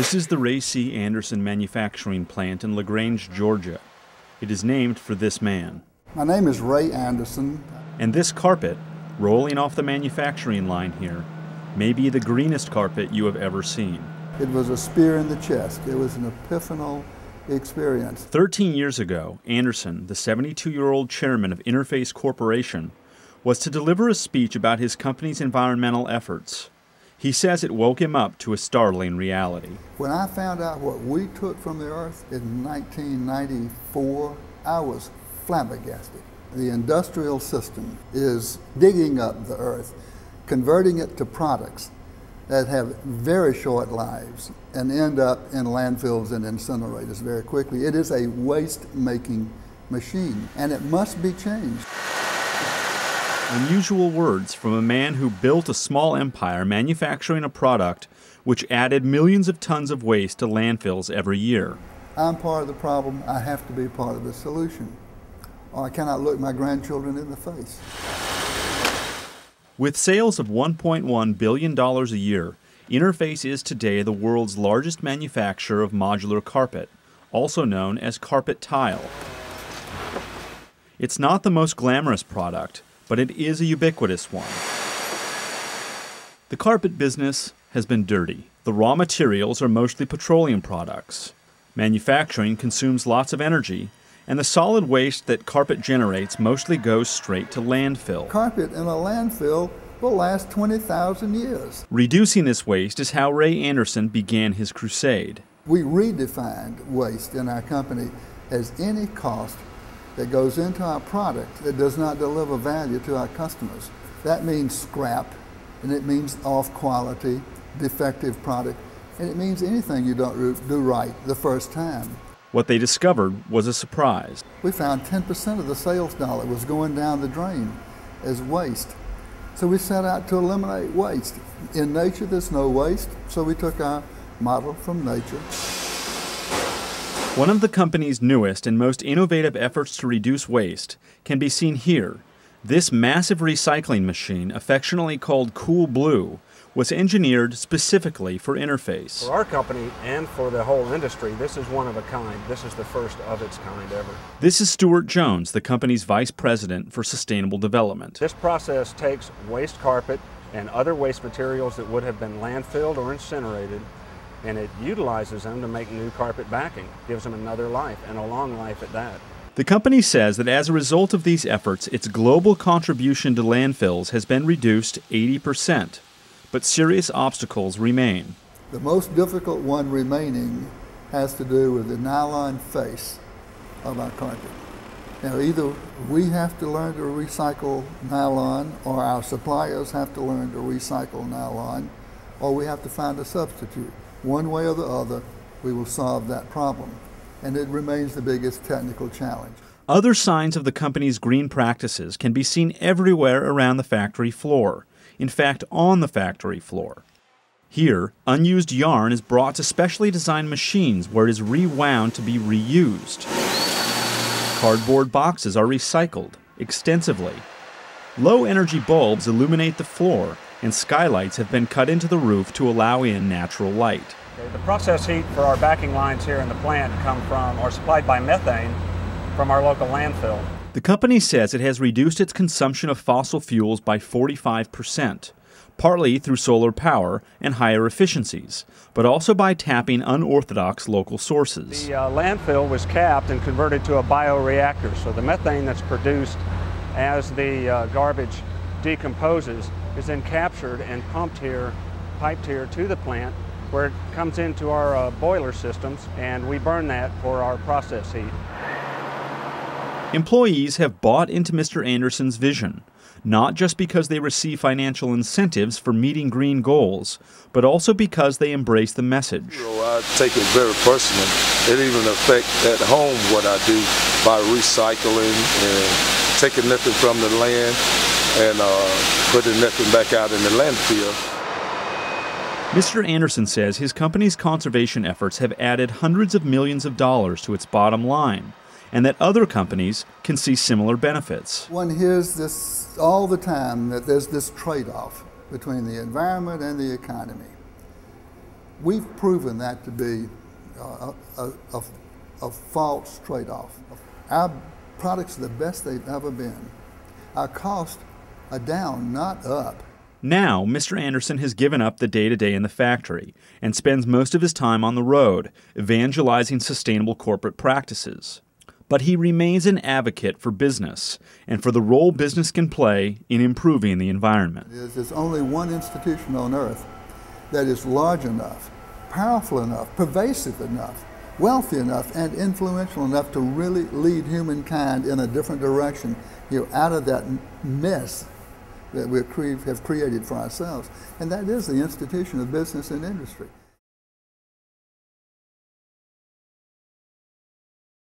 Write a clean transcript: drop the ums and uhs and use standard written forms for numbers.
This is the Ray C. Anderson manufacturing plant in LaGrange, Georgia. It is named for this man. My name is Ray Anderson. And this carpet, rolling off the manufacturing line here, may be the greenest carpet you have ever seen. It was a spear in the chest. It was an epiphanal experience. 13 years ago, Anderson, the 72-year-old chairman of Interface Corporation, was to deliver a speech about his company's environmental efforts. He says it woke him up to a startling reality. When I found out what we took from the earth in 1994, I was flabbergasted. The industrial system is digging up the earth, converting it to products that have very short lives and end up in landfills and incinerators very quickly. It is a waste-making machine, and it must be changed. Unusual words from a man who built a small empire manufacturing a product which added millions of tons of waste to landfills every year. I'm part of the problem. I have to be part of the solution, or I cannot look my grandchildren in the face. With sales of $1.1 billion a year, Interface is today the world's largest manufacturer of modular carpet, also known as carpet tile. It's not the most glamorous product, but it is a ubiquitous one. The carpet business has been dirty. The raw materials are mostly petroleum products. Manufacturing consumes lots of energy, and the solid waste that carpet generates mostly goes straight to landfill. Carpet in a landfill will last 20,000 years. Reducing this waste is how Ray Anderson began his crusade. We redefined waste in our company as any cost that goes into our product that does not deliver value to our customers. That means scrap, and it means off quality, defective product, and it means anything you don't do right the first time. What they discovered was a surprise. We found 10% of the sales dollar was going down the drain as waste. So we set out to eliminate waste. In nature, there's no waste, so we took our model from nature. One of the company's newest and most innovative efforts to reduce waste can be seen here. This massive recycling machine, affectionately called Cool Blue, was engineered specifically for Interface. For our company and for the whole industry, this is one of a kind. This is the first of its kind ever. This is Stuart Jones, the company's vice president for sustainable development. This process takes waste carpet and other waste materials that would have been landfilled or incinerated, and it utilizes them to make new carpet backing, gives them another life, and a long life at that. The company says that as a result of these efforts, its global contribution to landfills has been reduced 80%, but serious obstacles remain. The most difficult one remaining has to do with the nylon face of our carpet. Now, either we have to learn to recycle nylon, or our suppliers have to learn to recycle nylon, or we have to find a substitute. One way or the other, we will solve that problem, and it remains the biggest technical challenge. Other signs of the company's green practices can be seen everywhere around the factory floor. In fact, on the factory floor. Here, unused yarn is brought to specially designed machines where it is rewound to be reused. Cardboard boxes are recycled extensively. Low-energy bulbs illuminate the floor, and skylights have been cut into the roof to allow in natural light. The process heat for our backing lines here in the plant come from, or supplied by methane from our local landfill. The company says it has reduced its consumption of fossil fuels by 45%, partly through solar power and higher efficiencies, but also by tapping unorthodox local sources. The landfill was capped and converted to a bioreactor, so the methane that's produced as the garbage decomposes is then captured and pumped here, piped here to the plant, where it comes into our boiler systems, and we burn that for our process heat. Employees have bought into Mr. Anderson's vision, not just because they receive financial incentives for meeting green goals, but also because they embrace the message. I take it very personal. It even affects at home what I do by recycling and taking nothing from the land and putting nothing back out in the landfill. Mr. Anderson says his company's conservation efforts have added hundreds of millions of dollars to its bottom line, and that other companies can see similar benefits. One hears this all the time, that there's this trade-off between the environment and the economy. We've proven that to be a false trade-off. Our products are the best they've ever been. Our costs are down, not up. Now, Mr. Anderson has given up the day-to-day in the factory and spends most of his time on the road, evangelizing sustainable corporate practices. But he remains an advocate for business and for the role business can play in improving the environment. There's only one institution on earth that is large enough, powerful enough, pervasive enough, wealthy enough, and influential enough to really lead humankind in a different direction, out of that mess that we have created for ourselves. And that is the institution of business and industry.